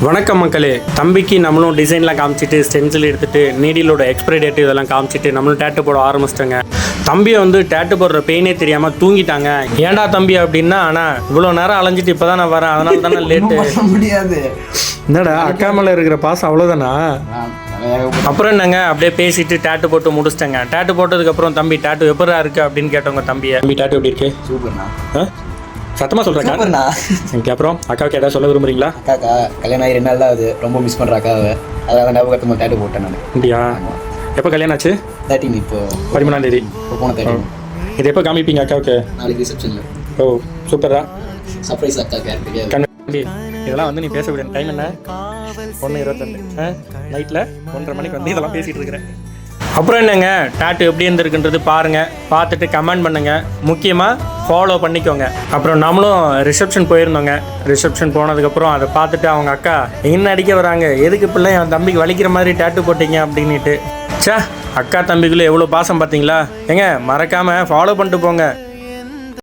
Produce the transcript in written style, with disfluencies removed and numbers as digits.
வணக்கம் மக்களே. தம்பிக்கு நம்மளும் டிசைன்லாம் காமிச்சிட்டு ஸ்டென்சில் எடுத்துகிட்டு நீடிலோட எக்ஸ்பைரி டேட் இதெல்லாம் காமிச்சிட்டு நம்மளும் டேட்டு போட ஆரம்பிச்சிட்டோங்க. தம்பியை வந்து டேட்டு போடுற பெயினே தெரியாமல் தூங்கிட்டாங்க. ஏன்டா தம்பி அப்படின்னா, ஆனால் இவ்வளோ நேரம் அலைஞ்சிட்டு இப்போ தான் நான் வரேன், அதனால தானே லேட்டு. முடியாது. என்னடா அக்கா மேலே இருக்கிற பாசம் அவ்வளோதானா? அப்புறம் என்னங்க அப்படியே பேசிட்டு டேட்டு போட்டு முடிச்சிட்டேங்க. டேட்டு போட்டதுக்கப்புறம் தம்பி டேட்டு எப்படா இருக்குது அப்படின்னு கேட்டவங்க தம்பியை. தம்பி டேட்டு எப்படி இருக்கு? சூப்பர்ண்ணா. சத்தமாக சொல்கிறேன். எனக்கு அப்புறம் அக்காவுக்கு ஏதாவது சொல்ல விரும்புறீங்களா? அக்காக்கா கல்யாணம் ஆகி 2 நாள் தான் ஆகுது. ரொம்ப மிஸ் பண்ணுற அக்காவை. அதாவது ஞாபகத்துக்கு டேட்டு போட்டேன் நான். அப்படியா? எப்போ கல்யாணம் ஆச்சு? 13 இப்போ 13ஆம் தேதி. போன 13. இது எப்போ காமிப்பீங்க அக்காவுக்கு? நாளைக்கு ரிசப்ஷனில். ஓ சூப்பரா. சர்ப்ரைஸ் அக்காக்கா இருக்கு. தம்பி இதெல்லாம் வந்து நீ பேசக்கூடிய டைம் என்ன? 1:22 நைட்டில் 1:30 மணிக்கு வந்து இதெல்லாம் பேசிகிட்டு இருக்கிறேன். அப்புறம் என்னங்க டேட்டு எப்படி இருந்திருக்குன்றது பாருங்கள், பார்த்துட்டு கமெண்ட் பண்ணுங்கள், முக்கியமாக ஃபாலோ பண்ணிக்கோங்க. அப்புறம் நம்மளும் ரிசப்ஷன் போயிருந்தோங்க. ரிசப்ஷன் போனதுக்கப்புறம் அதை பார்த்துட்டு அவங்க அக்கா என்ன அடிக்க வராங்க, எதுக்கு பிள்ளை என் தம்பிக்கு வலிக்கிற மாதிரி டேட்டு போட்டிங்க அப்படின்ட்டு. அக்கா தம்பிக்குள்ளே எவ்வளோ பாசம் பார்த்தீங்களா? ஏங்க மறக்காமல் ஃபாலோ பண்ணிட்டு போங்க.